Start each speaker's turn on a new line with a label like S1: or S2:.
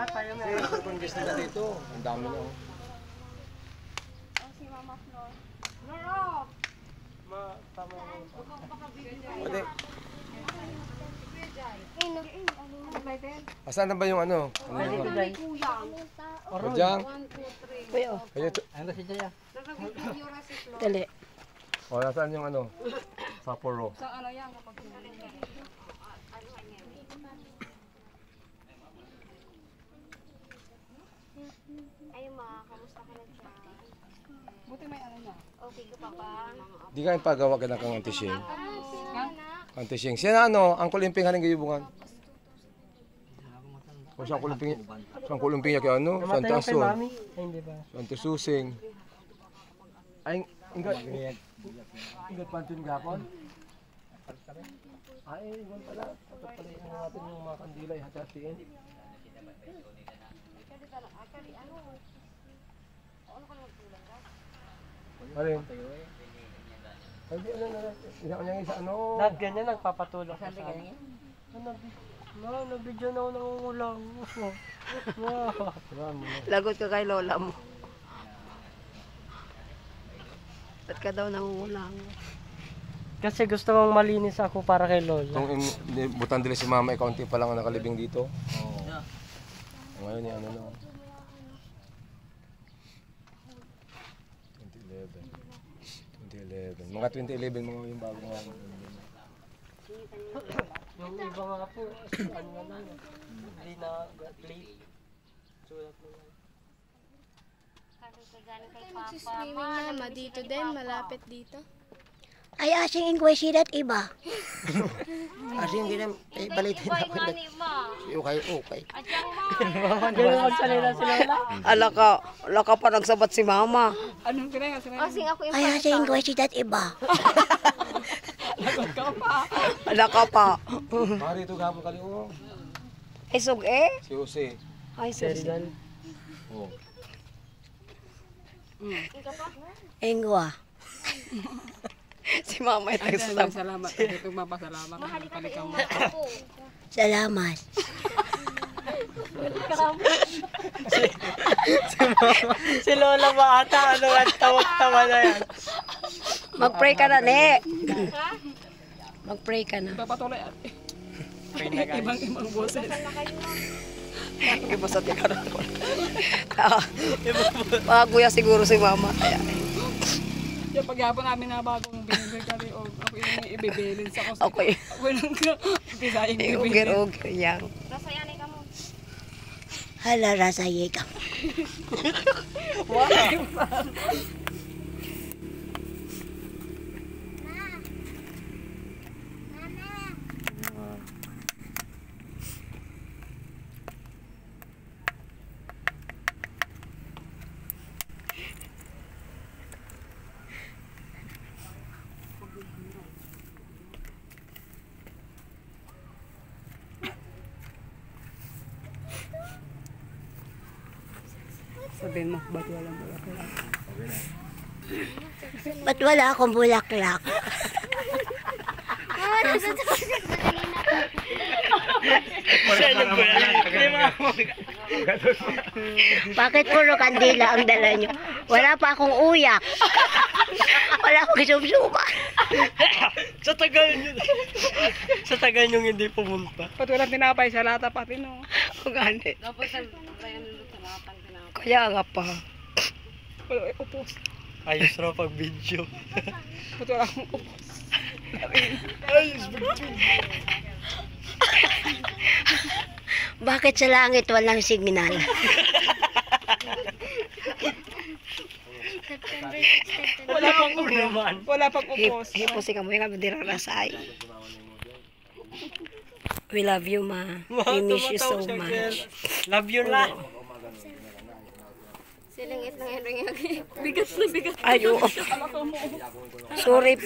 S1: Kasi kung gusto nila dito, ang dami na oh.
S2: Si Mama Flor. Loro!
S1: Tama mo. Pwede. Asan na ba yung ano? Kujang?
S3: Dali.
S1: O, nasaan yung ano? Sapporo.
S2: Sa ano yan kapag ay ma, kamusta ka na dyan? Buti may ano na. Okay ka pa ba?
S1: Di ka yung pagawa ka na kang antisyeng. Antisyeng. Siya na ano, ang kulimping haling gayubungan. O siyang kulimping niya kaya ano? Santa Asun. Santa Susing. Ay, ingat pantin gapon. Ay, ingat pala. Pagpaliin natin yung mga kandila, ihatatiin. Alin? Hindi, ano na lang. Isa ano?
S4: Lahat ganyan, nagpapatulong ka sa akin. Nabidyo na ako nangungulang.
S3: Lagot ka kay lola mo. Ba't ka daw nangungulang?
S4: Kasi gusto kong malinis ako para kay lola.
S1: Kung butan dili si mama, kaunti pa lang ang nakalibing dito. Oo. Ngayon yan, ano? 2011. Mga 2011, mga yung bago nga.
S4: Yung iba nga po, ano nga lang, hindi na plate. Sulat mo lang.
S2: Magsiswimming mama dito din, malapit dito.
S3: Ay, asing inquisidat iba. Asing ginam, balitin ako. Okay.
S4: Ganun magsalita si lola.
S3: Ala ka pa nagsabat si mama.
S2: Anong pinay? Asing ako yung
S3: Ay, asing inquisidat iba.
S2: lagot ka pa.
S3: Ala ka pa.
S1: Mari ito gapon kali o.
S3: Isog eh?
S1: Si Jose.
S3: Ay, sorry.
S1: Oh.
S3: Engwa. Si mama ito sa
S2: Salamat. Ito mapasalamat. Palikan mo.
S3: salamat.
S4: Si lola ba ata, ano ang tawag-tawa na yan.
S3: Mag-pray ka na, ne. Mag-pray ka na.
S2: Papatuloy at ibang boses.
S3: Iba sa tika na ito. Makaguya siguro si mama.
S2: Yung paghapon namin na bagong binigay kali o ako yung ibibilin sa kusa.
S3: Okay.
S2: Ako yung pisayang bibilin.
S3: Uger-uger yan.
S2: Rasayanay ka mo.
S3: Hala, rasaye ka.
S2: Sabihin mo, ba't walang bulaklak?
S3: Ba't wala akong bulaklak? Bakit puro kandila ang dala nyo? Wala pa akong uyak. Wala akong sumsuma.
S4: Sa tagal nyo hindi pumunta.
S2: Ba't walang tinapay sa lata pati no?
S3: Ang gani.
S2: Tapos sa latang tinapay.
S3: Kaya nga pa.
S2: Wala ay upos.
S4: Ayos raw pag video.
S2: Ba't wala akong upos?
S4: Ayos video.
S3: Bakit sa langit walang signal?
S4: Wala pang unaman.
S2: Wala pang upos.
S3: Hiposi ka mo yung dirarasay. We love you, ma. We miss you so much.
S4: Love you la.
S2: Silingit lang yan. Bigat na bigat.
S3: Ayo. Sorry po.